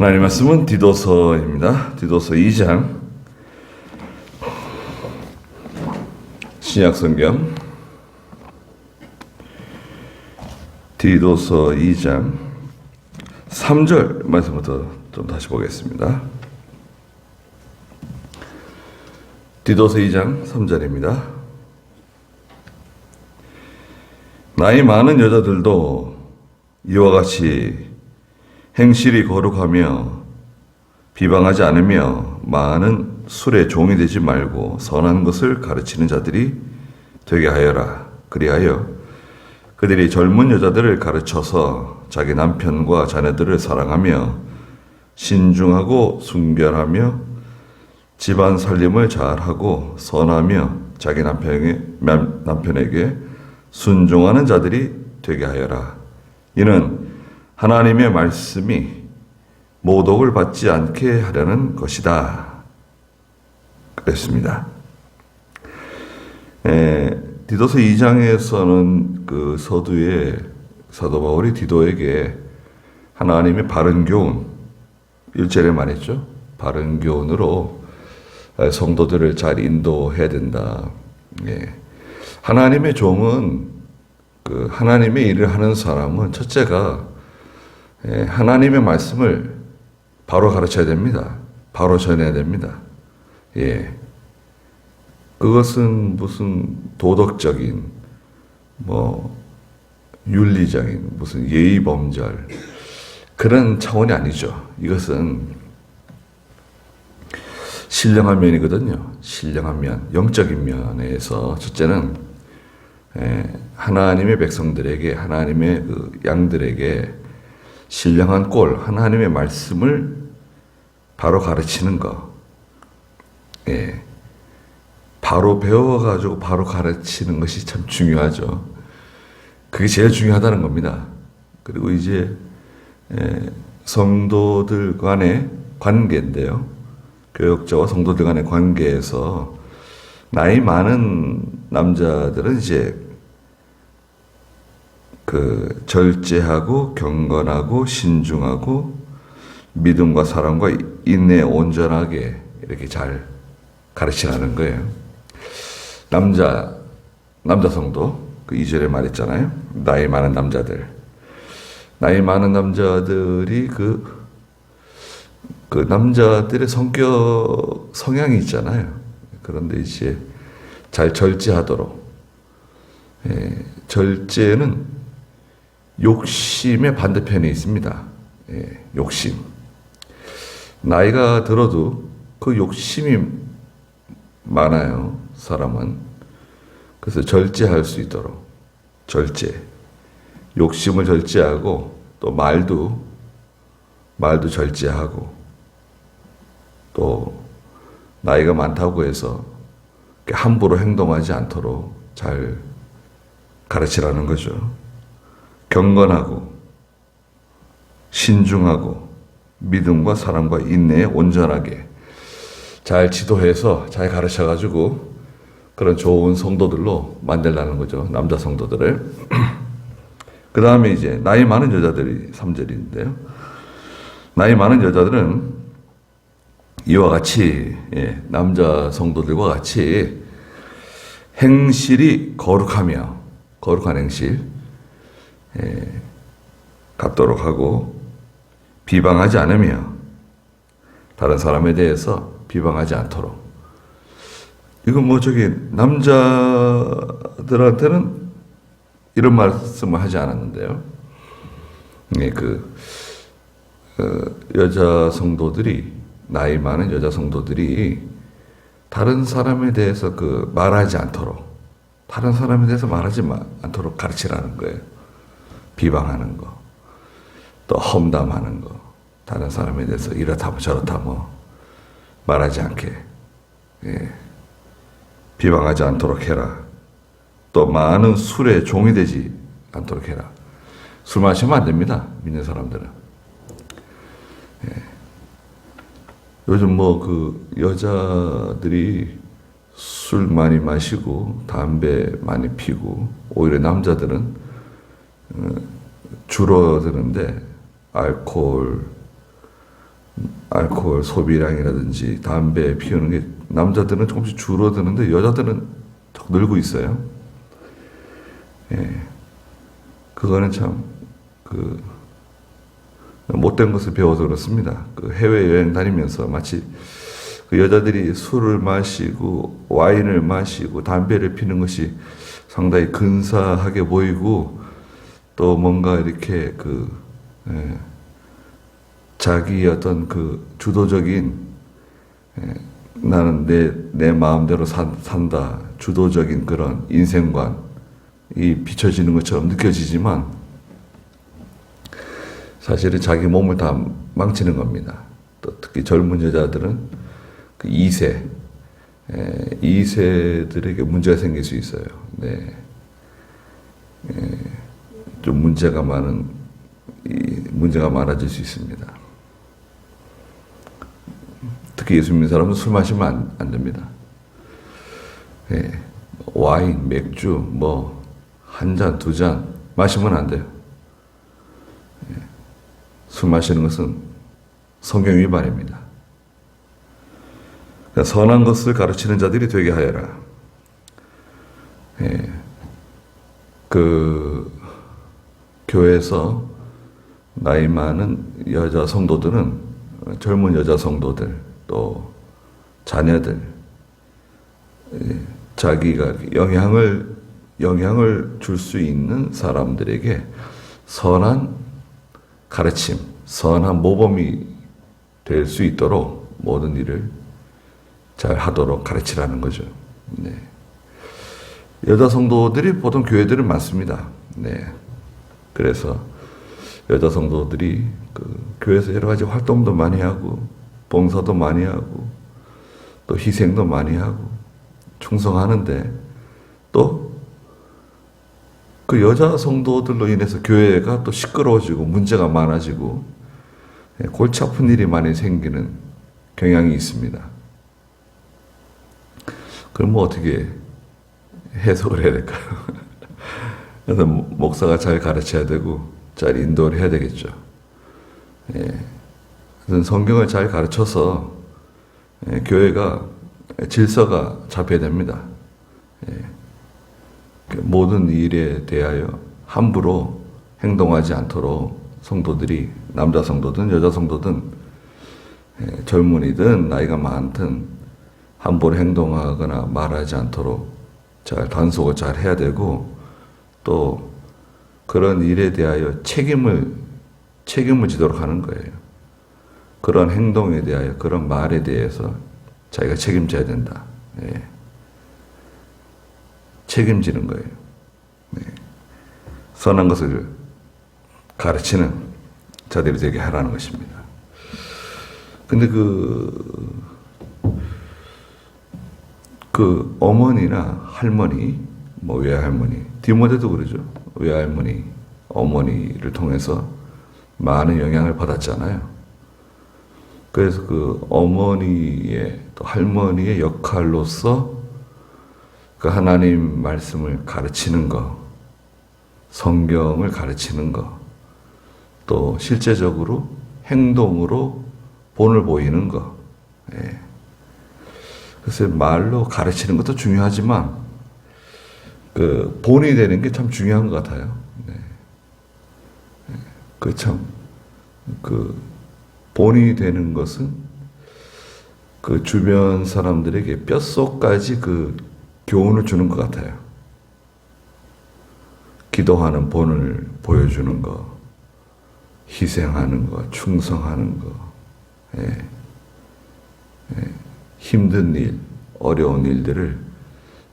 하나님 말씀은 디도서입니다. 디도서 2장 신약성경 디도서 2장 3절 말씀부터 좀 다시 보겠습니다. 디도서 2장 3절입니다. 나이 많은 여자들도 이와 같이 행실이 거룩하며 비방하지 않으며 많은 술의 종이 되지 말고 선한 것을 가르치는 자들이 되게 하여라. 그리하여 그들이 젊은 여자들을 가르쳐서 자기 남편과 자녀들을 사랑하며 신중하고 순결하며 집안 살림을 잘하고 선하며 자기 남편에게 순종하는 자들이 되게 하여라. 이는 하나님의 말씀이 모독을 받지 않게 하려는 것이다. 그랬습니다. 디도서 2장에서는 그 서두에 사도 바울이 디도에게 하나님의 바른 교훈, 1절에 말했죠. 바른 교훈으로 성도들을 잘 인도해야 된다. 하나님의 종은 하나님의 일을 하는 사람은 첫째가 하나님의 말씀을 바로 가르쳐야 됩니다. 바로 전해야 됩니다. 그것은 무슨 도덕적인, 윤리적인, 무슨 예의범절, 그런 차원이 아니죠. 이것은 신령한 면이거든요. 신령한 면, 영적인 면에서 첫째는 하나님의 백성들에게, 하나님의 그 양들에게 신령한 꼴, 하나님의 말씀을 바로 가르치는 거. 바로 배워가지고 바로 가르치는 것이 참 중요하죠. 그게 제일 중요하다는 겁니다. 그리고 이제 성도들 간의 관계인데요. 교역자와 성도들 간의 관계에서 나이 많은 남자들은 이제 절제하고 경건하고 신중하고 믿음과 사랑과 인내에 온전하게 이렇게 잘 가르치라는 거예요. 남자 성도, 그 2절에 말했잖아요. 나이 많은 남자들. 나이 많은 남자들이 그 남자들의 성향이 있잖아요. 그런데 이제 잘 절제하도록. 절제는 욕심의 반대편에 있습니다. 욕심. 나이가 들어도 그 욕심이 많아요, 사람은. 그래서 절제할 수 있도록. 절제. 욕심을 절제하고, 또 말도 절제하고, 또 나이가 많다고 해서 함부로 행동하지 않도록 잘 가르치라는 거죠. 경건하고 신중하고 믿음과 사랑과 인내에 온전하게 잘 지도해서 잘 가르쳐가지고 그런 좋은 성도들로 만들라는 거죠. 남자 성도들을. 그 다음에 이제 나이 많은 여자들이 3절인데요. 나이 많은 여자들은 이와 같이 남자 성도들과 같이 행실이 거룩하며 거룩한 행실 갖도록 하고 비방하지 않으며 다른 사람에 대해서 비방하지 않도록. 이건 남자들한테는 이런 말씀을 하지 않았는데요. 여자 성도들이, 나이 많은 여자 성도들이 다른 사람에 대해서 말하지 않도록, 다른 사람에 대해서 말하지 않도록 가르치라는 거예요. 비방하는 거, 또 험담하는 거, 다른 사람에 대해서 이렇다 저렇다 말하지 않게, 비방하지 않도록 해라. 또 많은 술에 종이 되지 않도록 해라. 술 마시면 안 됩니다, 믿는 사람들은. 요즘 여자들이 술 많이 마시고 담배 많이 피고 오히려 남자들은 줄어드는데 알코올, 알코올 소비량이라든지 담배 피우는 게 남자들은 조금씩 줄어드는데 여자들은 자꾸 늘고 있어요. 예. 그거는 참, 못된 것을 배워서 그렇습니다. 해외여행 다니면서 마치 그 여자들이 술을 마시고 와인을 마시고 담배를 피는 것이 상당히 근사하게 보이고 또 뭔가 이렇게 자기 어떤 주도적인 나는 내 마음대로 산다 주도적인 그런 인생관이 비춰지는 것처럼 느껴지지만 사실은 자기 몸을 다 망치는 겁니다. 또 특히 젊은 여자들은 2세들에게 문제가 생길 수 있어요. 네. 좀 문제가 많아질 수 있습니다. 특히 예수 믿는 사람은 술 마시면 안 됩니다. 네. 와인, 맥주, 한 잔, 두 잔 마시면 안 돼요. 술 마시는 것은 성경 위반입니다. 그러니까 선한 것을 가르치는 자들이 되게 하여라. 교회에서 나이 많은 여자 성도들은 젊은 여자 성도들 또 자녀들 자기가 영향을 줄 수 있는 사람들에게 선한 가르침, 선한 모범이 될 수 있도록 모든 일을 잘 하도록 가르치라는 거죠. 네. 여자 성도들이 보통 교회들은 많습니다. 네. 그래서 여자 성도들이 교회에서 여러 가지 활동도 많이 하고 봉사도 많이 하고 또 희생도 많이 하고 충성하는데 또 그 여자 성도들로 인해서 교회가 또 시끄러워지고 문제가 많아지고 골치 아픈 일이 많이 생기는 경향이 있습니다. 그럼 어떻게 해석을 해야 될까요? 그래서 목사가 잘 가르쳐야 되고 잘 인도를 해야 되겠죠. 성경을 잘 가르쳐서 교회가 질서가 잡혀야 됩니다. 모든 일에 대하여 함부로 행동하지 않도록 성도들이 남자 성도든 여자 성도든 젊은이든 나이가 많든 함부로 행동하거나 말하지 않도록 잘 단속을 잘 해야 되고 또 그런 일에 대하여 책임을 지도록 하는 거예요. 그런 행동에 대하여 그런 말에 대해서 자기가 책임져야 된다. 책임지는 거예요. 선한 것을 가르치는 자들이 되게 하라는 것입니다. 근데 어머니나 할머니, 외할머니, 디모데도 그러죠. 외할머니, 어머니를 통해서 많은 영향을 받았잖아요. 그래서 어머니의 또 할머니의 역할로서 하나님 말씀을 가르치는 것, 성경을 가르치는 것, 또 실제적으로 행동으로 본을 보이는 것. 그래서 말로 가르치는 것도 중요하지만 본이 되는 게 참 중요한 것 같아요. 본이 되는 것은 주변 사람들에게 뼛속까지 교훈을 주는 것 같아요. 기도하는 본을 보여주는 것, 희생하는 것, 충성하는 것, 힘든 일, 어려운 일들을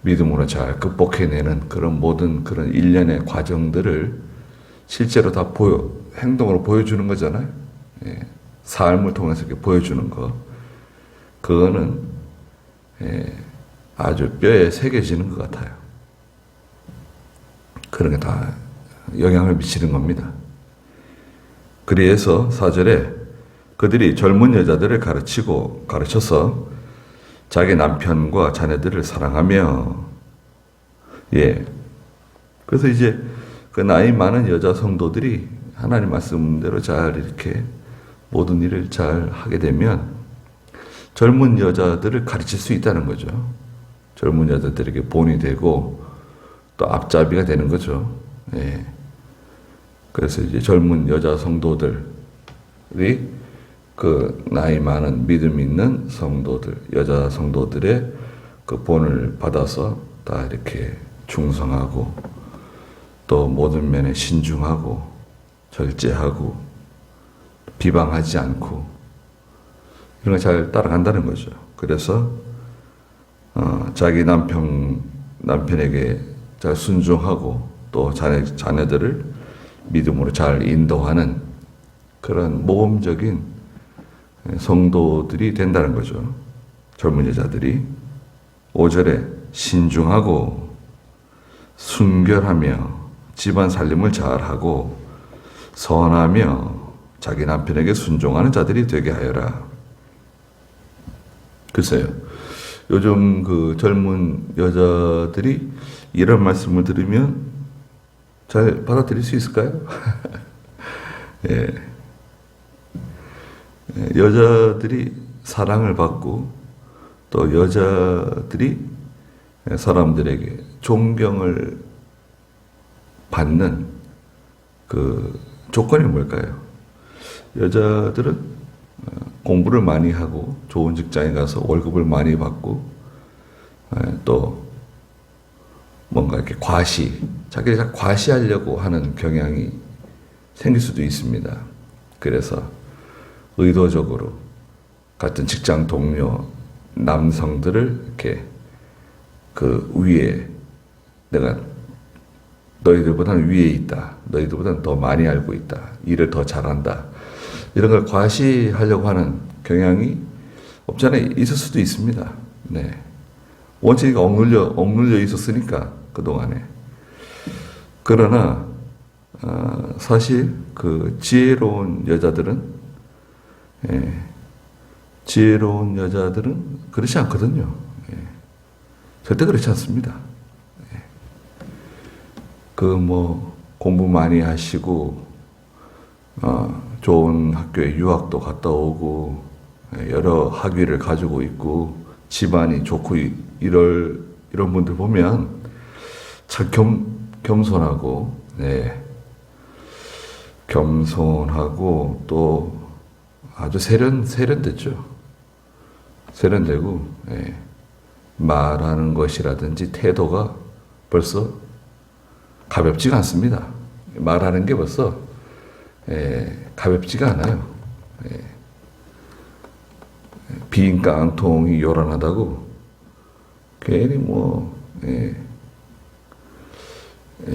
믿음으로 잘 극복해내는 그런 모든 그런 일련의 과정들을 실제로 다 행동으로 보여주는 거잖아요. 삶을 통해서 이렇게 보여주는 거. 그거는 아주 뼈에 새겨지는 것 같아요. 그런 게 다 영향을 미치는 겁니다. 그래서 4절에 그들이 젊은 여자들을 가르쳐서 자기 남편과 자녀들을 사랑하며, 그래서 이제 나이 많은 여자 성도들이 하나님 말씀대로 잘 이렇게 모든 일을 잘 하게 되면 젊은 여자들을 가르칠 수 있다는 거죠. 젊은 여자들에게 본이 되고 또 앞잡이가 되는 거죠. 예. 그래서 이제 젊은 여자 성도들이 그 나이 많은 믿음 있는 성도들, 여자 성도들의 그 본을 받아서 다 이렇게 충성하고 또 모든 면에 신중하고 절제하고 비방하지 않고 이런 걸 잘 따라간다는 거죠. 그래서 자기 남편에게 잘 순종하고 또 자녀들을 믿음으로 잘 인도하는 그런 모범적인 성도들이 된다는 거죠. 젊은 여자들이 5절에 신중하고 순결하며 집안 살림을 잘하고 선하며 자기 남편에게 순종하는 자들이 되게 하여라. 글쎄요. 요즘 그 젊은 여자들이 이런 말씀을 들으면 잘 받아들일 수 있을까요? 예. 여자들이 사랑을 받고 또 여자들이 사람들에게 존경을 받는 그 조건이 뭘까요? 여자들은 공부를 많이 하고 좋은 직장에 가서 월급을 많이 받고 또 뭔가 이렇게 자기를 과시하려고 하는 경향이 생길 수도 있습니다. 그래서 의도적으로 같은 직장 동료 남성들을 이렇게 그 위에 내가 너희들보다는 위에 있다. 너희들보다는 더 많이 알고 있다. 일을 더 잘한다. 이런 걸 과시하려고 하는 경향이 없잖아요. 있을 수도 있습니다. 네. 원칙이 억눌려 있었으니까 그동안에. 그러나 사실 그 지혜로운 여자들은 그렇지 않거든요. 절대 그렇지 않습니다. 공부 많이 하시고 좋은 학교에 유학도 갔다 오고 여러 학위를 가지고 있고 집안이 좋고 이런 분들 보면 참 겸손하고 겸손하고 또 아주 세련됐죠. 세련되고 말하는 것이라든지 태도가 벌써 가볍지가 않습니다. 말하는 게 벌써 가볍지가 않아요. 비인가 앙통이 요란하다고 괜히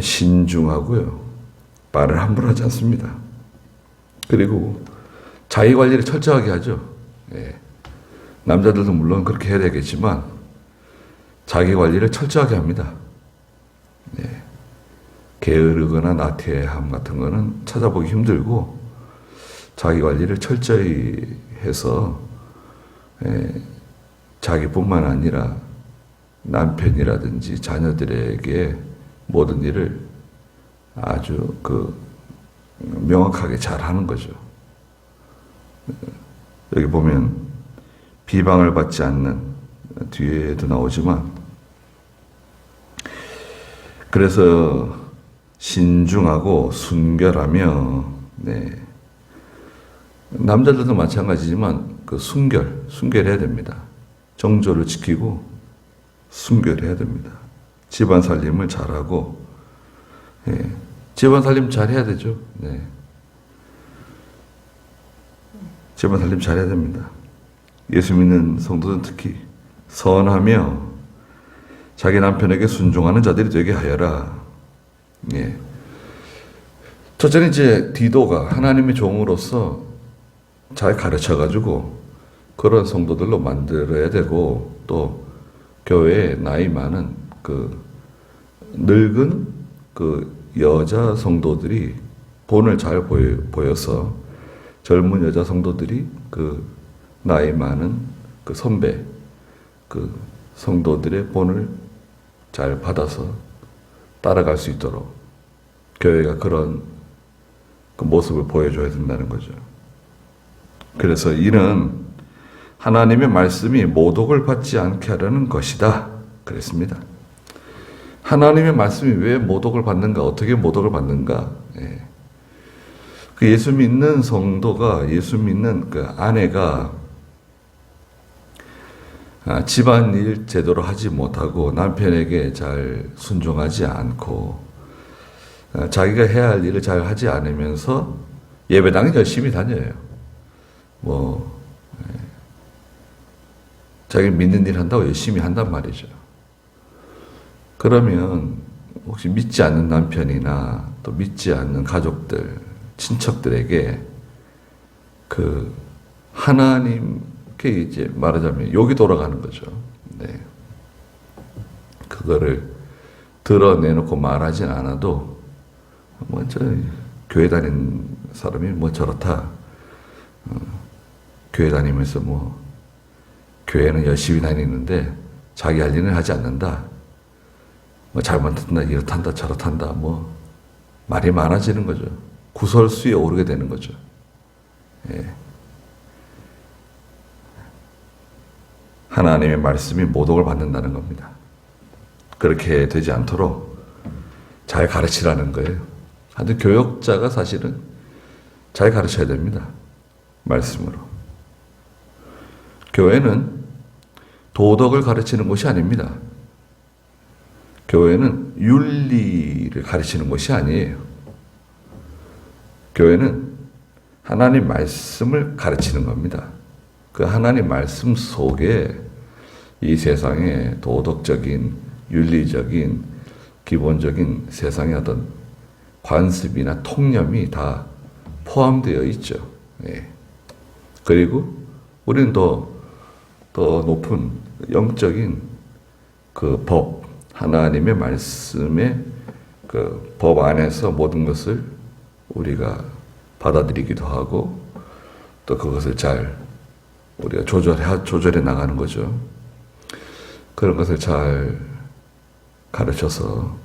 신중하고요. 말을 함부로 하지 않습니다. 그리고 자기 관리를 철저하게 하죠. 남자들도 물론 그렇게 해야 되겠지만 자기 관리를 철저하게 합니다. 게으르거나 나태함 같은 거는 찾아보기 힘들고 자기 관리를 철저히 해서 자기뿐만 아니라 남편이라든지 자녀들에게 모든 일을 아주 명확하게 잘 하는 거죠. 여기 보면 비방을 받지 않는 뒤에도 나오지만 그래서 신중하고 순결하며 남자들도 마찬가지지만 순결해야 됩니다. 정조를 지키고 순결해야 됩니다. 집안 살림을 잘하고 집안 살림 잘해야 되죠. 집안 살림 잘해야 됩니다. 예수 믿는 성도는 특히 선하며 자기 남편에게 순종하는 자들이 되게 하여라. 첫째는 이제 디도가 하나님의 종으로서 잘 가르쳐가지고 그런 성도들로 만들어야 되고 또 교회에 나이 많은 늙은 여자 성도들이 본을 잘 보여서 젊은 여자 성도들이 나이 많은 선배 성도들의 본을 잘 받아서 따라갈 수 있도록 교회가 그런 모습을 보여줘야 된다는 거죠. 그래서 이는 하나님의 말씀이 모독을 받지 않게 하려는 것이다. 그랬습니다. 하나님의 말씀이 왜 모독을 받는가? 어떻게 모독을 받는가? 예. 그 예수 믿는 성도가, 예수 믿는 그 아내가 집안일 제대로 하지 못하고 남편에게 잘 순종하지 않고 자기가 해야 할 일을 잘 하지 않으면서 예배당에 열심히 다녀요. 자기 믿는 일 한다고 열심히 한단 말이죠. 그러면 혹시 믿지 않는 남편이나 또 믿지 않는 가족들, 친척들에게 그 하나님께 이제 말하자면 욕이 돌아가는 거죠. 네. 그거를 드러내놓고 말하진 않아도 저 교회 다니는 사람이 저렇다. 교회 다니면서 교회는 열심히 다니는데 자기 할 일은 하지 않는다. 잘못한다, 이렇단다, 저렇단다. 말이 많아지는 거죠. 구설수에 오르게 되는 거죠. 예. 하나님의 말씀이 모독을 받는다는 겁니다. 그렇게 되지 않도록 잘 가르치라는 거예요. 하여튼 교역자가 사실은 잘 가르쳐야 됩니다. 말씀으로. 교회는 도덕을 가르치는 곳이 아닙니다. 교회는 윤리를 가르치는 곳이 아니에요. 교회는 하나님 말씀을 가르치는 겁니다. 그 하나님 말씀 속에 이 세상의 도덕적인, 윤리적인, 기본적인 세상의 어떤 관습이나 통념이 다 포함되어 있죠. 예. 그리고 우리는 더 높은 영적인 그 법, 하나님의 말씀의 그 법 안에서 모든 것을 우리가 받아들이기도 하고 또 그것을 잘 우리가 조절해 나가는 거죠. 그런 것을 잘 가르쳐서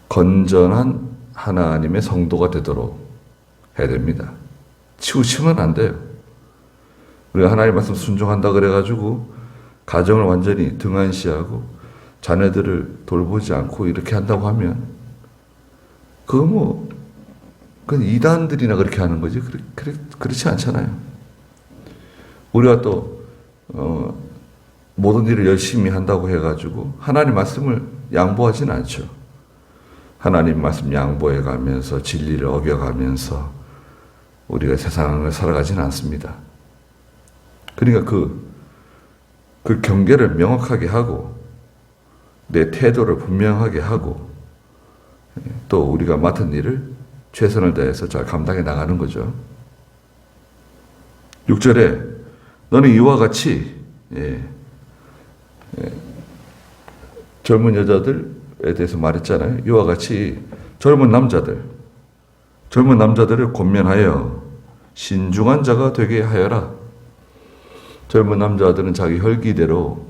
건전한 하나님의 성도가 되도록 해야 됩니다. 치우치면 안 돼요. 우리가 하나님 말씀 순종한다 그래가지고 가정을 완전히 등한시하고 자녀들을 돌보지 않고 이렇게 한다고 하면 그건 이단들이나 그렇게 하는 거지. 그렇지 않잖아요. 우리가 또 모든 일을 열심히 한다고 해가지고 하나님 말씀을 양보하지는 않죠. 하나님 말씀 양보해 가면서 진리를 어겨가면서 우리가 세상을 살아가지는 않습니다. 그러니까 그 경계를 명확하게 하고 내 태도를 분명하게 하고 또 우리가 맡은 일을 최선을 다해서 잘 감당해 나가는 거죠. 6절에 너는 이와 같이 젊은 여자들에 대해서 말했잖아요. 이와 같이 젊은 남자들을 권면하여 신중한 자가 되게 하여라. 젊은 남자들은 자기 혈기대로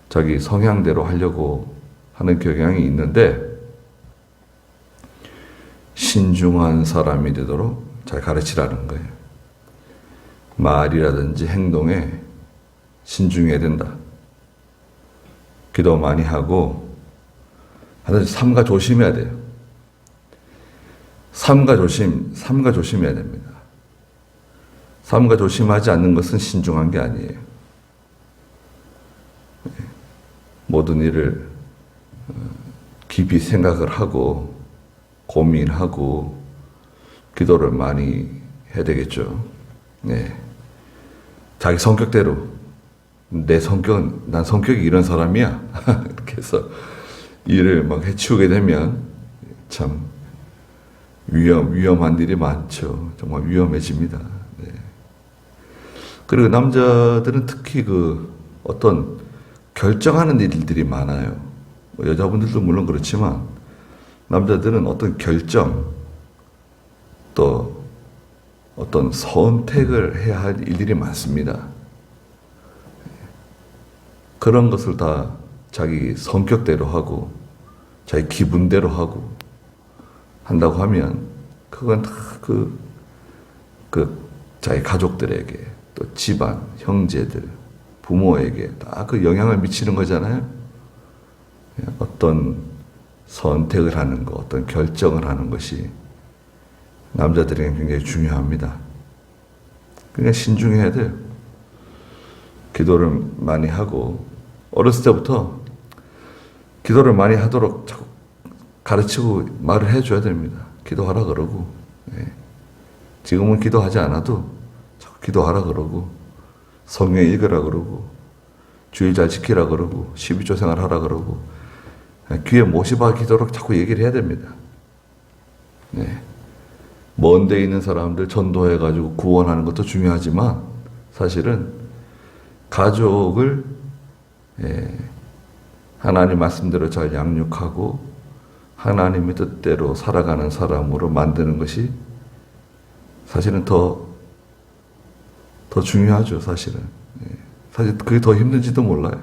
자기 성향대로 하려고 하는 경향이 있는데 신중한 사람이 되도록 잘 가르치라는 거예요. 말이라든지 행동에 신중해야 된다. 기도 많이 하고 삼가 조심해야 돼요. 삼가 조심해야 됩니다. 삼가 조심하지 않는 것은 신중한 게 아니에요. 모든 일을 깊이 생각을 하고 고민하고 기도를 많이 해야 되겠죠. 네. 자기 성격대로 난 성격이 이런 사람이야. 이렇게 해서 일을 막 해치우게 되면 참 위험한 일이 많죠. 정말 위험해집니다. 네. 그리고 남자들은 특히 어떤 결정하는 일들이 많아요. 여자분들도 물론 그렇지만 남자들은 어떤 결정 또 어떤 선택을 해야 할 일들이 많습니다. 그런 것을 다 자기 성격대로 하고 자기 기분대로 하고 한다고 하면 그건 다 자기 가족들에게, 또 집안, 형제들, 부모에게 다 그 영향을 미치는 거잖아요. 어떤 선택을 하는 것, 어떤 결정을 하는 것이 남자들에게 굉장히 중요합니다. 그러니까 신중해야 돼요. 기도를 많이 하고, 어렸을 때부터 기도를 많이 하도록 자꾸 가르치고 말을 해줘야 됩니다. 기도하라 그러고, 지금은 기도하지 않아도 자꾸 기도하라 그러고, 성경 읽으라 그러고, 주일 잘 지키라 그러고, 12조 생활 하라 그러고, 귀에 못이 박히도록 자꾸 얘기를 해야 됩니다. 먼 데 있는 사람들 전도해가지고 구원하는 것도 중요하지만, 사실은 가족을 하나님 말씀대로 잘 양육하고 하나님의 뜻대로 살아가는 사람으로 만드는 것이 사실은 더 중요하죠, 사실은. 사실 그게 더 힘든지도 몰라요.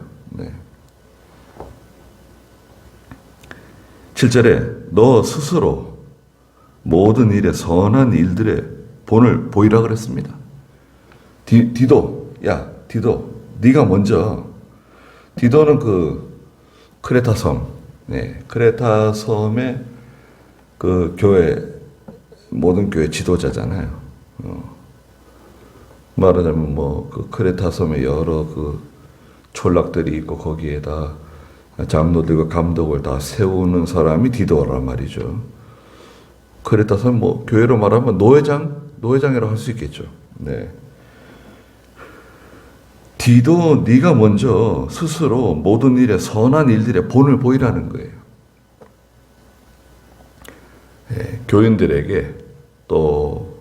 7절에 너 스스로 모든 일에 선한 일들의 본을 보이라 그랬습니다. 디도, 네가 먼저. 디도는 크레타 섬, 크레타 섬의 교회, 모든 교회 지도자잖아요. 말하자면 크레타 섬에 여러 촌락들이 있고 거기에다 장로들과 감독을 다 세우는 사람이 디도란 말이죠. 크레타 섬 교회로 말하면 노회장이라고 할 수 있겠죠. 디도 네가 먼저 스스로 모든 일에 선한 일들의 본을 보이라는 거예요. 교인들에게 또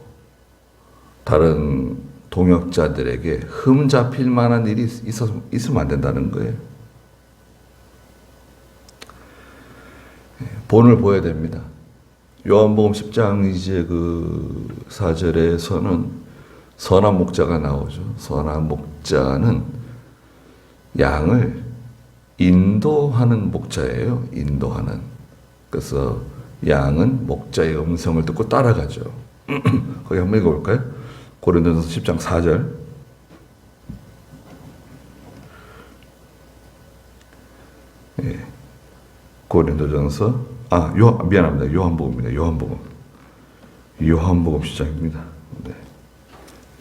다른 동역자들에게 흠 잡힐 만한 일이 있으면 안 된다는 거예요. 본을 보여야 됩니다. 요한복음 10장 이제 4절에서는 선한 목자가 나오죠. 선한 목자는 양을 인도하는 목자예요. 인도하는. 그래서 양은 목자의 음성을 듣고 따라가죠. 거기 한번 읽어볼까요? 고린도전서 10장 4절. 고린도전서, 미안합니다. 요한복음입니다. 요한복음 10장입니다.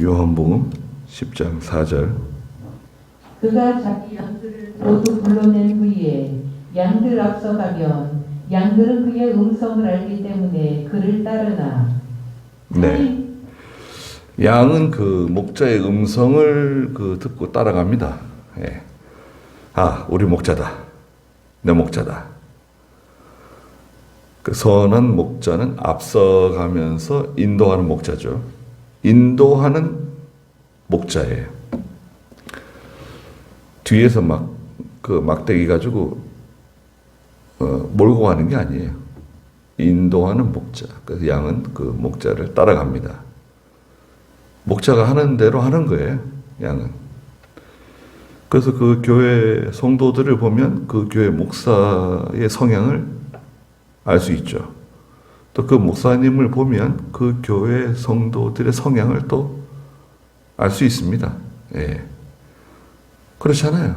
요한복음 10장 4절. 그가 자기 양들을 모두 불러낸 후에 양들 앞서가면 양들은 그의 음성을 알기 때문에 그를 따르나. 양은 목자의 음성을 듣고 따라갑니다. 우리 목자다. 내 목자다. 선한 목자는 앞서가면서 인도하는 목자죠. 인도하는 목자예요. 뒤에서 막대기 가지고 몰고 가는 게 아니에요. 인도하는 목자. 그래서 양은 목자를 따라갑니다. 목자가 하는 대로 하는 거예요, 양은. 그래서 교회 성도들을 보면 교회 목사의 성향을 알 수 있죠. 또 목사님을 보면 교회 성도들의 성향을 또 알 수 있습니다. 그렇잖아요.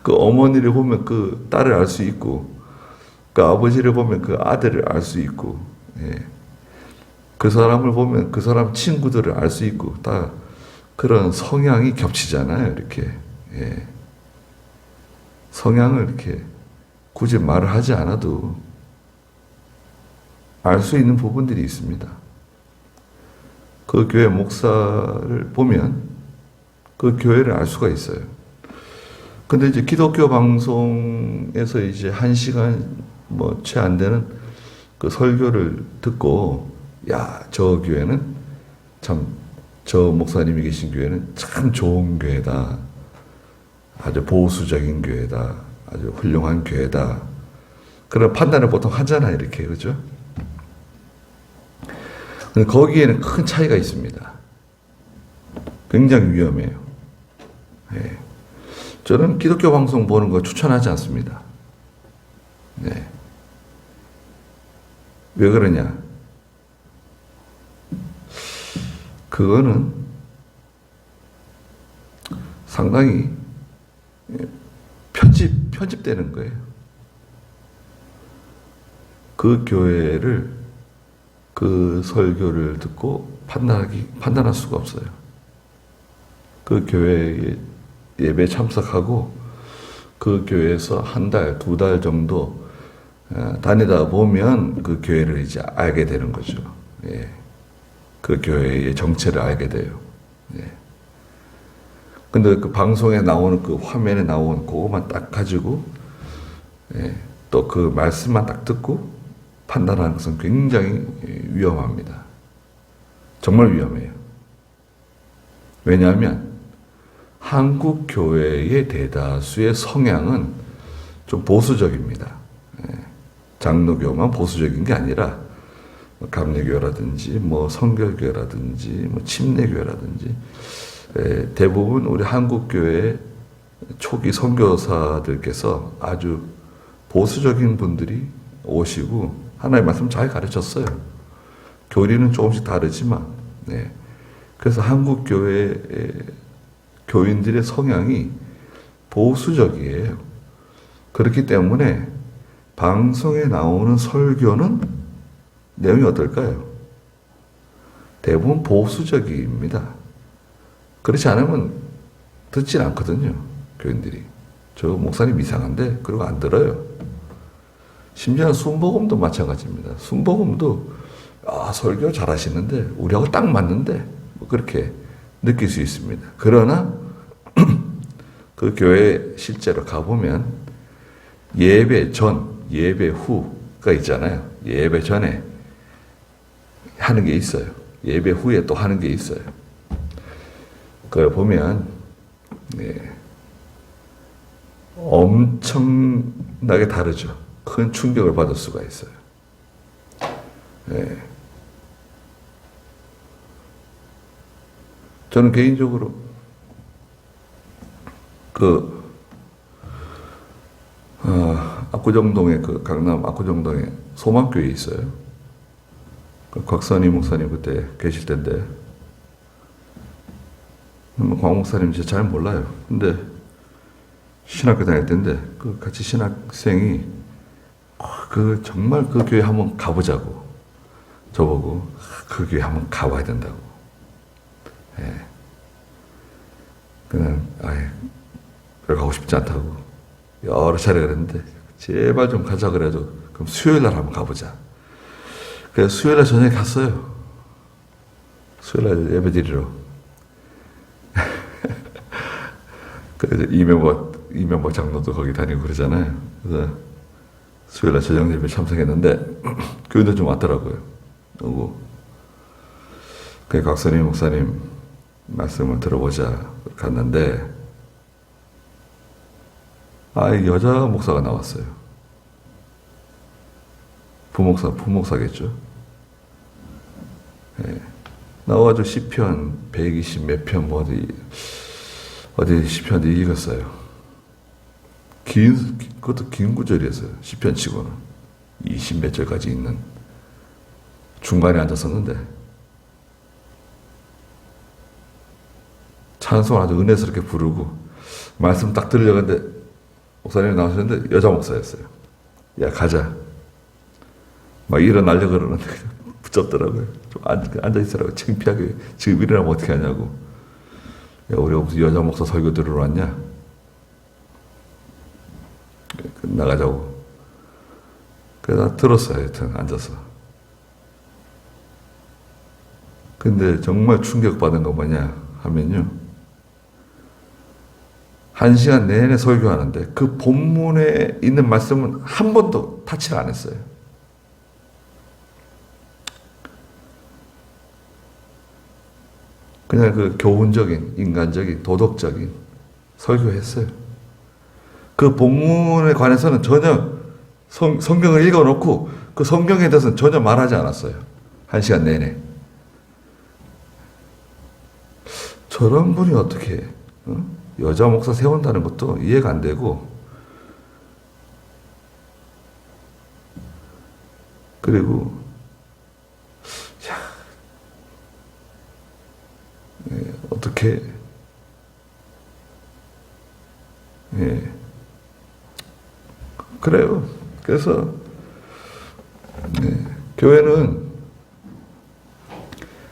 어머니를 보면 딸을 알 수 있고, 아버지를 보면 아들을 알 수 있고, 그 사람을 보면 그 사람 친구들을 알 수 있고, 다 그런 성향이 겹치잖아요, 이렇게. 성향을 이렇게 굳이 말을 하지 않아도 알 수 있는 부분들이 있습니다. 교회 목사를 보면 교회를 알 수가 있어요. 근데 이제 기독교 방송에서 이제 1시간 채 안 되는 설교를 듣고, 저 교회는 저 목사님이 계신 교회는 참 좋은 교회다. 아주 보수적인 교회다. 아주 훌륭한 교회다. 그런 판단을 보통 하잖아요, 이렇게. 그죠? 근데 거기에는 큰 차이가 있습니다. 굉장히 위험해요. 저는 기독교 방송 보는 거 추천하지 않습니다. 왜 그러냐? 그거는 상당히 편집되는 거예요. 그 교회를, 그 설교를 듣고 판단할 수가 없어요. 그 교회에 예배 참석하고 그 교회에서 한 달, 두 달 정도 다니다 보면 그 교회를 이제 알게 되는 거죠. 예. 그 교회의 정체를 알게 돼요. 예. 근데 그 방송에 나오는 그 화면에 나오는 그거만 딱 가지고 예, 또 그 말씀만 딱 듣고 판단하는 것은 굉장히 위험합니다. 정말 위험해요. 왜냐하면 한국 교회의 대다수의 성향은 좀 보수적입니다. 예, 장로교만 보수적인 게 아니라 감리교라든지 뭐 성결교라든지 뭐 침례교라든지 대부분 우리 한국 교회 초기 선교사들께서 아주 보수적인 분들이 오시고 하나님의 말씀 잘 가르쳤어요. 교리는 조금씩 다르지만 네. 그래서 한국 교회 교인들의 성향이 보수적이에요. 그렇기 때문에 방송에 나오는 설교는 내용이 어떨까요? 대부분 보수적입니다. 그렇지 않으면 듣질 않거든요. 교인들이. 저 목사님 이상한데? 그러고 안 들어요. 심지어 순복음도 마찬가지입니다. 순복음도 설교 잘하시는데 우리하고 딱 맞는데 뭐 그렇게 느낄 수 있습니다. 그러나 그 교회에 실제로 가보면 예배 전, 예배 후가 있잖아요. 예배 전에 하는 게 있어요. 예배 후에 또 하는 게 있어요. 그걸 보면 네, 엄청나게 다르죠. 큰 충격을 받을 수가 있어요. 네. 저는 개인적으로 압구정동에 강남 압구정동에 소망교회 있어요. 곽선희 목사님 그때 계실 텐데 광 목사님 제가 잘 몰라요. 근데 신학교 다닐 때인데 같이 신학생이 정말 그 교회 한번 가보자고 저보고 그 교회 한번 가봐야 된다고. 예. 그냥 별로 가고 싶지 않다고 여러 차례 그랬는데 제발 좀 가자 그래도 그럼 수요일 날 한번 가보자. 그래서 수요일 날 저녁에 갔어요. 수요일 날 예배 드리러. 그래서 이명박 장로도 거기 다니고 그러잖아요. 그래서 수요일 날 저녁 예배 참석했는데 교인들 좀 왔더라고요. 오고 그 곽선희 목사님 말씀을 들어보자 갔는데 여자 목사가 나왔어요. 부목사겠죠. 예. 나와가지고 시편 120 몇 편 뭐 어디 시편 읽었어요. 그것도 긴 구절이었어요. 시편 치고는 20 몇 절까지 있는 중간에 앉았었는데 찬송을 아주 은혜스럽게 부르고 말씀 딱 들으려는데 목사님이 나오셨는데 여자 목사였어요. 야 가자. 막 일어나려고 그러는데 붙잡더라고요. 좀 앉아있으라고 창피하게 지금 일어나면 어떻게 하냐고. 야 우리가 무슨 여자 목사 설교 들으러 왔냐. 나가자고. 그래서 들었어요. 하여튼 앉아서. 근데 정말 충격받은 거 뭐냐 하면요. 1시간 내내 설교하는데 그 본문에 있는 말씀은 한 번도 타치를 안 했어요. 그냥 그 교훈적인, 인간적인, 도덕적인 설교했어요. 그 본문에 관해서는 전혀 성경을 읽어놓고 그 성경에 대해서는 전혀 말하지 않았어요. 1시간 내내. 저런 분이 어떻게 여자 목사 세운다는 것도 이해가 안 되고 그리고 어떻게, 예. 그래요. 그래서, 교회는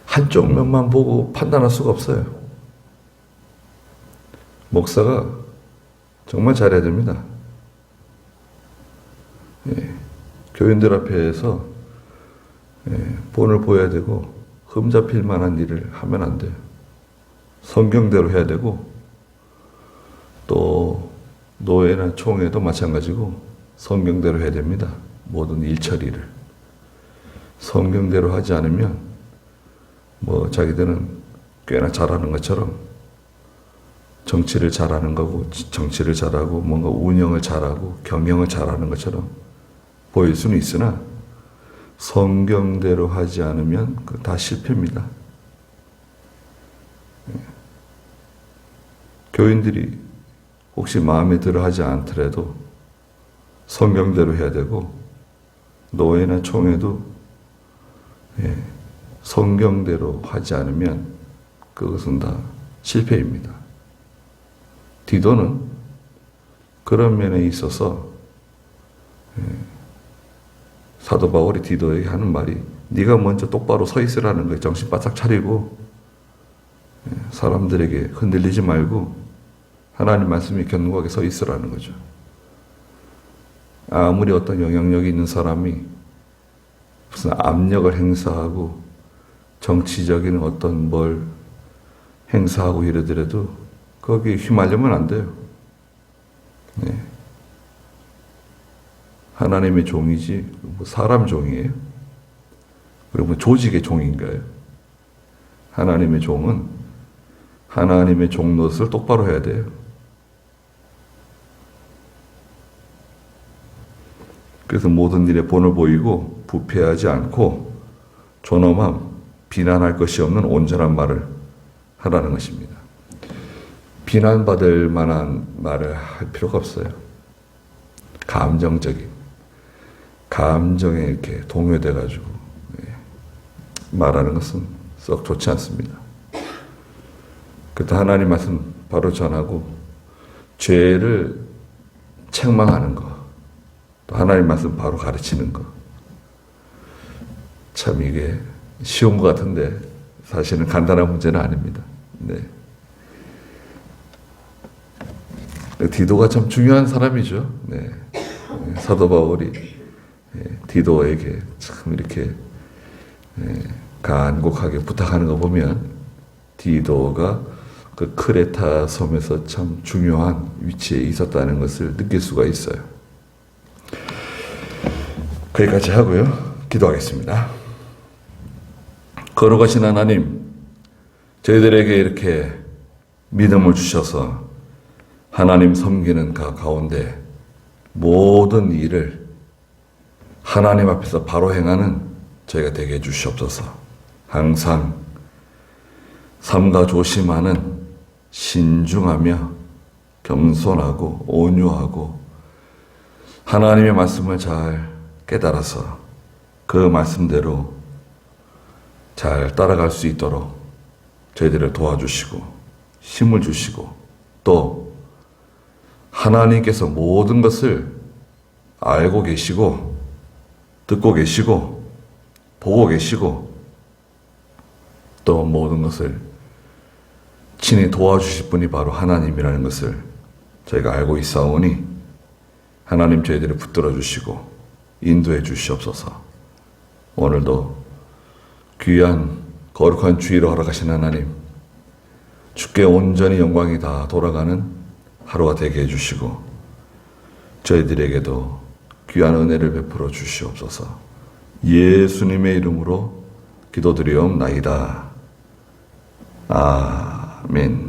한쪽 면만 보고 판단할 수가 없어요. 목사가 정말 잘해야 됩니다. 교인들 앞에서 본을 보여야 되고 흠잡힐 만한 일을 하면 안 돼요. 성경대로 해야 되고 또 노예나 총회도 마찬가지고 성경대로 해야 됩니다. 모든 일 처리를. 성경대로 하지 않으면 뭐 자기들은 꽤나 잘하는 것처럼 정치를 잘하는 거고 정치를 잘하고 뭔가 운영을 잘하고 경영을 잘하는 것처럼 보일 수는 있으나 성경대로 하지 않으면 다 실패입니다. 교인들이 혹시 마음에 들어 하지 않더라도 성경대로 해야 되고 노예나 총회도 성경대로 하지 않으면 그것은 다 실패입니다. 디도는 그런 면에 있어서 사도 바울이 디도에게 하는 말이 네가 먼저 똑바로 서 있으라는 거예요. 정신 바짝 차리고 사람들에게 흔들리지 말고 하나님 말씀에 견고하게 서 있으라는 거죠. 아무리 어떤 영향력이 있는 사람이 무슨 압력을 행사하고 정치적인 어떤 뭘 행사하고 이러더라도 거기에 휘말리면 안 돼요. 하나님의 종이지 뭐 사람 종이에요? 그리고 뭐 조직의 종인가요? 하나님의 종은 하나님의 종 노릇을 똑바로 해야 돼요. 그래서 모든 일에 본을 보이고 부패하지 않고 존엄함, 비난할 것이 없는 온전한 말을 하라는 것입니다. 비난받을 만한 말을 할 필요가 없어요. 감정적인, 감정에 이렇게 동요돼가지고 말하는 것은 썩 좋지 않습니다. 그때 하나님 말씀 바로 전하고 죄를 책망하는 거, 또 하나님 말씀 바로 가르치는 거. 참 이게 쉬운 것 같은데 사실은 간단한 문제는 아닙니다. 디도가 참 중요한 사람이죠. 사도 바울이 디도에게 참 이렇게 간곡하게 부탁하는 거 보면 디도가 그 크레타 섬에서 참 중요한 위치에 있었다는 것을 느낄 수가 있어요. 거기까지 하고요. 기도하겠습니다. 거룩하신 하나님, 저희들에게 이렇게 믿음을 주셔서 하나님 섬기는 가운데 모든 일을 하나님 앞에서 바로 행하는 저희가 되게 해주시옵소서. 항상 삼가 조심하는 신중하며 겸손하고 온유하고 하나님의 말씀을 잘 깨달아서 그 말씀대로 잘 따라갈 수 있도록 저희들을 도와주시고 힘을 주시고 또 하나님께서 모든 것을 알고 계시고 듣고 계시고 보고 계시고 또 모든 것을 친히 도와주실 분이 바로 하나님이라는 것을 저희가 알고 있사오니 하나님 저희들을 붙들어 주시고 인도해 주시옵소서. 오늘도 귀한 거룩한 주의로 허락하신 하나님, 주께 온전히 영광이 다 돌아가는 하루가 되게 해주시고 저희들에게도 귀한 은혜를 베풀어 주시옵소서. 예수님의 이름으로 기도드리옵나이다. 아멘.